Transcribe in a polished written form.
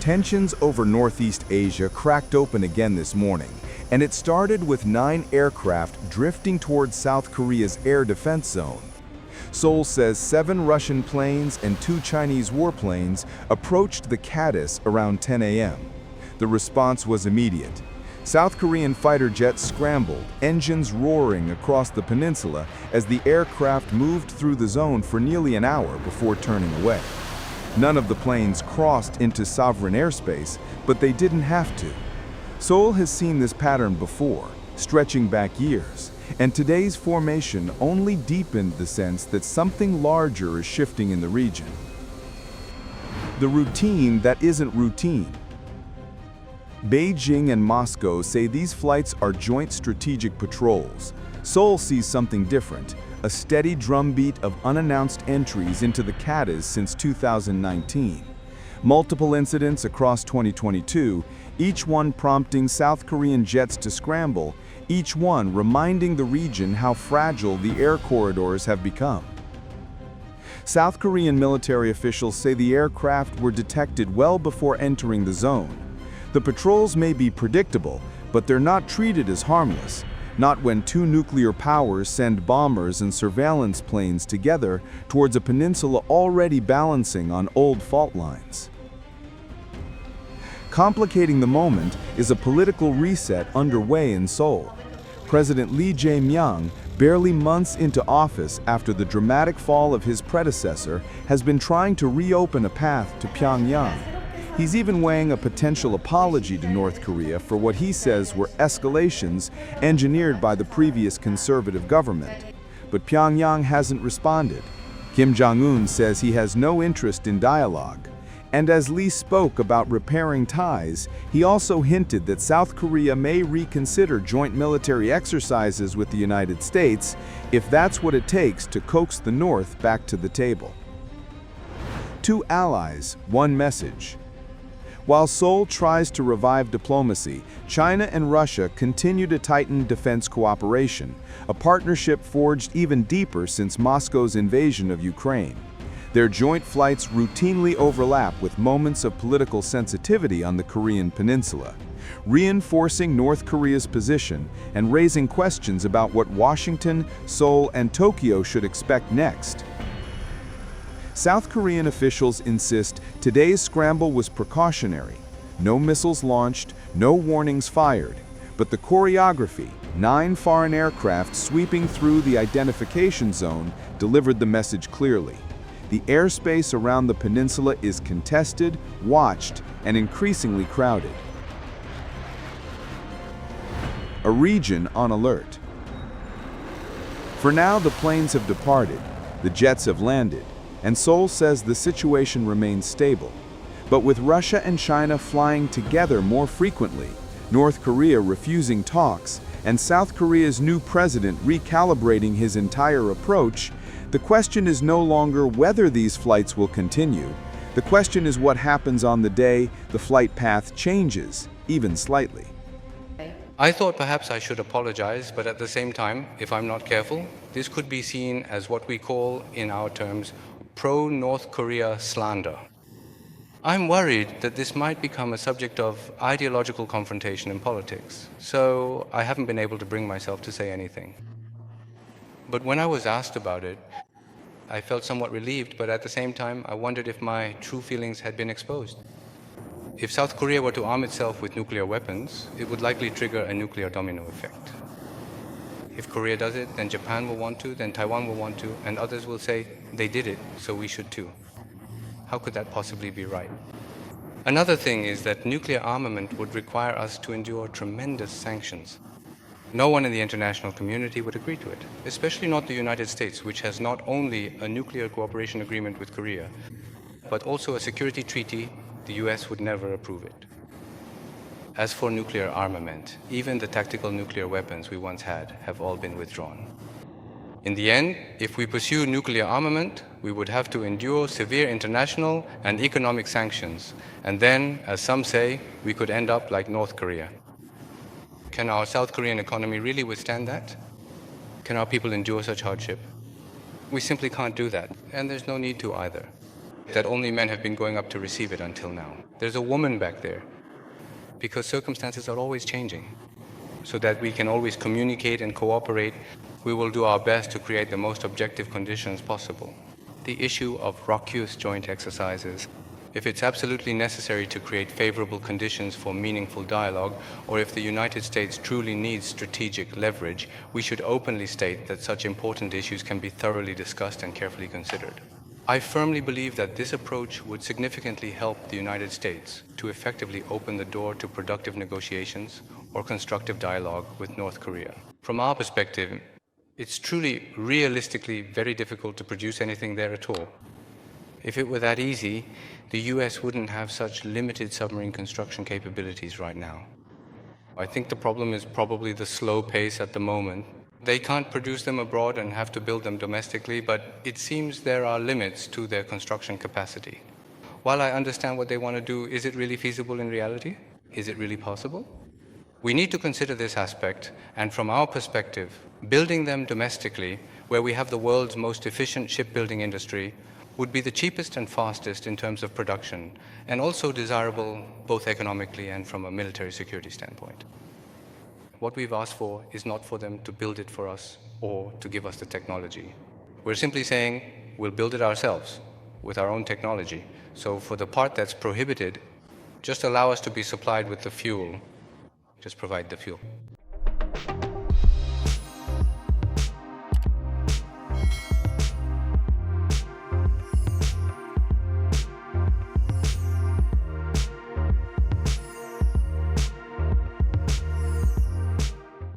Tensions over Northeast Asia cracked open again this morning, and it started with 9 aircraft drifting towards South Korea's air defense zone. Seoul says 7 Russian planes and 2 Chinese warplanes approached the KADIZ around 10 a.m. The response was immediate. South Korean fighter jets scrambled, engines roaring across the peninsula as the aircraft moved through the zone for nearly an hour before turning away. None of the planes crossed into sovereign airspace, but they didn't have to. Seoul has seen this pattern before, stretching back years, and today's formation only deepened the sense that something larger is shifting in the region. The routine that isn't routine. Beijing and Moscow say these flights are joint strategic patrols. Seoul sees something different, a steady drumbeat of unannounced entries into the KADIZ since 2019. Multiple incidents across 2022, each one prompting South Korean jets to scramble, each one reminding the region how fragile the air corridors have become. South Korean military officials say the aircraft were detected well before entering the zone. The patrols may be predictable, but they're not treated as harmless, not when 2 nuclear powers send bombers and surveillance planes together towards a peninsula already balancing on old fault lines. Complicating the moment is a political reset underway in Seoul. President Lee Jae Myung, barely months into office after the dramatic fall of his predecessor, has been trying to reopen a path to Pyongyang. He's even weighing a potential apology to North Korea for what he says were escalations engineered by the previous conservative government. But Pyongyang hasn't responded. Kim Jong-un says he has no interest in dialogue. And as Lee spoke about repairing ties, he also hinted that South Korea may reconsider joint military exercises with the United States if that's what it takes to coax the North back to the table. 2 allies, 1 message. While Seoul tries to revive diplomacy, China and Russia continue to tighten defense cooperation, a partnership forged even deeper since Moscow's invasion of Ukraine. Their joint flights routinely overlap with moments of political sensitivity on the Korean peninsula, reinforcing North Korea's position and raising questions about what Washington, Seoul, and Tokyo should expect next. South Korean officials insist today's scramble was precautionary. No missiles launched, no warnings fired. But the choreography, 9 foreign aircraft sweeping through the identification zone, delivered the message clearly. The airspace around the peninsula is contested, watched, and increasingly crowded. A region on alert. For now, the planes have departed, the jets have landed, and Seoul says the situation remains stable. But with Russia and China flying together more frequently, North Korea refusing talks, and South Korea's new president recalibrating his entire approach, the question is no longer whether these flights will continue. The question is what happens on the day the flight path changes, even slightly. I thought perhaps I should apologize, but at the same time, if I'm not careful, this could be seen as what we call, in our terms, pro-North Korea slander. I'm worried that this might become a subject of ideological confrontation in politics, so I haven't been able to bring myself to say anything. But when I was asked about it, I felt somewhat relieved, but at the same time, I wondered if my true feelings had been exposed. If South Korea were to arm itself with nuclear weapons, it would likely trigger a nuclear domino effect. If Korea does it, then Japan will want to, then Taiwan will want to, and others will say, they did it, so we should too. How could that possibly be right? Another thing is that nuclear armament would require us to endure tremendous sanctions. No one in the international community would agree to it, especially not the United States, which has not only a nuclear cooperation agreement with Korea, but also a security treaty. The US would never approve it. As for nuclear armament, even the tactical nuclear weapons we once had have all been withdrawn. In the end, if we pursue nuclear armament, we would have to endure severe international and economic sanctions, and then, as some say, we could end up like North Korea. Can our South Korean economy really withstand that? Can our people endure such hardship? We simply can't do that, and there's no need to either. that only men have been going up to receive it until now. There's a woman back there, because circumstances are always changing. So that we can always communicate and cooperate, we will do our best to create the most objective conditions possible. The issue of raucous joint exercises, if it's absolutely necessary to create favorable conditions for meaningful dialogue, or if the United States truly needs strategic leverage, we should openly state that such important issues can be thoroughly discussed and carefully considered. I firmly believe that this approach would significantly help the United States to effectively open the door to productive negotiations or constructive dialogue with North Korea. From our perspective, it's truly realistically very difficult to produce anything there at all. If it were that easy, the US wouldn't have such limited submarine construction capabilities right now. I think the problem is probably the slow pace at the moment. They can't produce them abroad and have to build them domestically, but it seems there are limits to their construction capacity. While I understand what they want to do, is it really feasible in reality? Is it really possible? We need to consider this aspect, and from our perspective, building them domestically, where we have the world's most efficient shipbuilding industry, would be the cheapest and fastest in terms of production, and also desirable both economically and from a military security standpoint. What we've asked for is not for them to build it for us or to give us the technology. We're simply saying we'll build it ourselves with our own technology. So for the part that's prohibited, just allow us to be supplied with the fuel. Just provide the fuel.